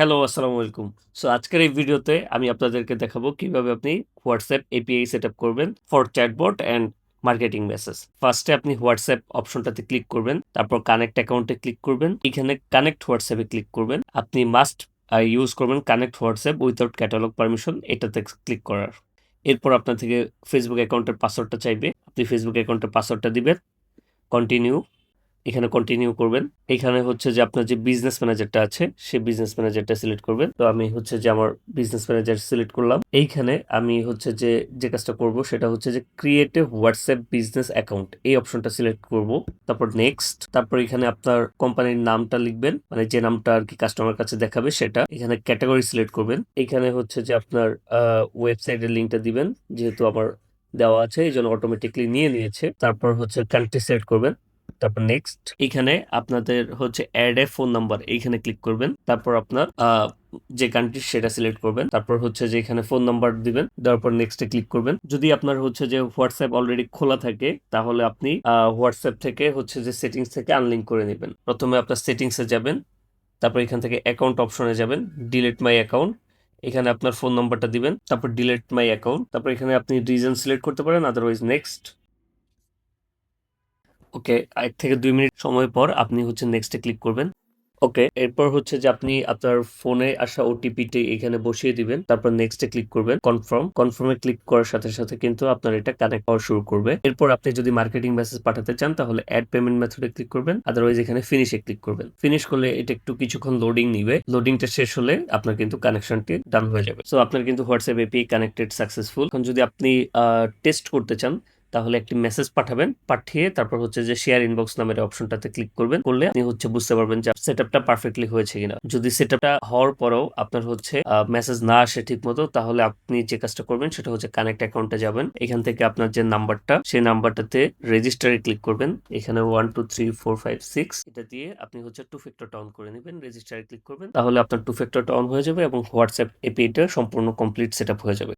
Hello, আসসালামু আলাইকুম। So আজকের এই ভিডিওতে আমি আপনাদেরকে দেখাবো কিভাবে আপনি হোয়াটসঅ্যাপ এপিআই সেটআপ করবেন for chatbot and marketing message. ফার্স্টে আপনি হোয়াটসঅ্যাপ অপশনটাতে ক্লিক করবেন, তারপর কানেক্ট অ্যাকাউন্টে ক্লিক করবেন, এখানে কানেক্ট হোয়াটসঅ্যাপে ক্লিক করবেন। আপনি মাস্ট ইউজ করবেন connect WhatsApp without catalogue permission, এটাতে ক্লিক করার। এরপর আপনার থেকে ফেসবুক অ্যাকাউন্টের পাসওয়ার্ডটা চাইবে, আপনি ফেসবুক অ্যাকাউন্টের পাসওয়ার্ডটা দিবেন, কন্টিনিউ, এখানে কন্টিনিউ করবেন। এখানে হচ্ছে যে আপনার যে বিজনেস ম্যানেজারটা আছে সেই বিজনেস ম্যানেজারটা সিলেক্ট করবেন। তো আমি হচ্ছে যে আমার বিজনেস ম্যানেজার সিলেক্ট করলাম। এইখানে আমি হচ্ছে যে যে কাজটা করব সেটা হচ্ছে যে create a WhatsApp business account, এই অপশনটা সিলেক্ট করব। তারপর নেক্সট, তারপর এখানে আপনার কোম্পানির নামটা লিখবেন, মানে যে নামটা আর কি কাস্টমার কাছে দেখাবে সেটা। এখানে ক্যাটাগরি সিলেক্ট করবেন। এখানে হচ্ছে যে আপনার ওয়েবসাইটের লিঙ্কটা দিবেন, যেহেতু আমার দেওয়া আছে এই জন্য অটোমেটিকলি নিয়ে নিয়েছে। তারপর হচ্ছে কান্ট্রি সিলেক্ট করবেন, তারপর নেক্সট। এখানে আপনাদের হচ্ছে অ্যাড এ ফোন নাম্বার, এইখানে ক্লিক করবেন। তারপর আপনার যে কান্ট্রি সেটা সিলেক্ট করবেন। তারপর হচ্ছে যে এখানে ফোন নাম্বার দিবেন, দেওয়ার পর নেক্সটে ক্লিক করবেন। যদি আপনার হচ্ছে যে হোয়াটসঅ্যাপ অলরেডি খোলা থাকে তাহলে আপনি হোয়াটসঅ্যাপ থেকে হচ্ছে যে সেটিংস থেকে আনলিঙ্ক করে নেবেন। প্রথমে আপনার সেটিংসে যাবেন, তারপর এখান থেকে অ্যাকাউন্ট অপশনে যাবেন, ডিলিট মাই অ্যাকাউন্ট, এখানে আপনার ফোন নাম্বারটা দিবেন, তারপর ডিলিট মাই অ্যাকাউন্ট। তারপর এখানে আপনি রিজন সিলেক্ট করতে পারেন, আদারওয়াইজ নেক্সট। ওকে, 1 থেকে 2 মিনিট সময় পর আপনি হচ্ছে নেক্সটে ক্লিক করবেন। ওকে, এরপর হচ্ছে যে আপনি আপনার ফোনে আসা ওটিপিটি এখানে বসিয়ে দিবেন, তারপর নেক্সটে ক্লিক করবেন। কনফার্মে ক্লিক করার সাথে সাথে কিন্তু আপনার এটা কানেক্ট হওয়া শুরু করবে। এরপর আপনি যদি মার্কেটিং মেসেজ পাঠাতে চান তাহলে অ্যাড পেমেন্ট মেথডে ক্লিক করবেন, আদারওয়াইজ এখানে ফিনিশে ক্লিক করবেন। ফিনিশ করলে এটা একটু কিছুক্ষণ লোডিং নিবে, লোডিংটা শেষ হলে আপনার কিন্তু কানেকশনটি ডান হয়ে যাবে। সো আপনার কিন্তু হোয়াটসঅ্যাপ এপিআই কানেক্টেড সাকসেসফুল। এখন যদি আপনি টেস্ট করতে চান তাহলে একটি মেসেজ পাঠাবেন, পাঠিয়ে তারপর হচ্ছে যে শেয়ার ইনবক্স নামের অপশনটাতে ক্লিক করবেন, করলে আপনি হচ্ছে বুঝতে পারবেন যে সেটআপটা পারফেক্টলি হয়েছে কিনা। যদি সেটআপটা হওয়ার পরেও আপনার হচ্ছে মেসেজ না আসে ঠিক মতো, তাহলে আপনি যে কাজটা করবেন সেটা হচ্ছে কানেক্ট অ্যাকাউন্টে যাবেন, এখান থেকে আপনার যে নাম্বারটা সেই নাম্বারটাতে রেজিস্টারে ক্লিক করবেন। এখানে 1 2 3 4 5 6 এটা দিয়ে আপনি হচ্ছে 2 ফ্যাক্টরটা অন করে নেবেন, রেজিস্টারে ক্লিক করবেন, তাহলে আপনার 2 ফ্যাক্টরটা অন হয়ে যাবে এবং হোয়াটসঅ্যাপ এপিআইটা সম্পূর্ণ কমপ্লিট সেটআপ হয়ে যাবে।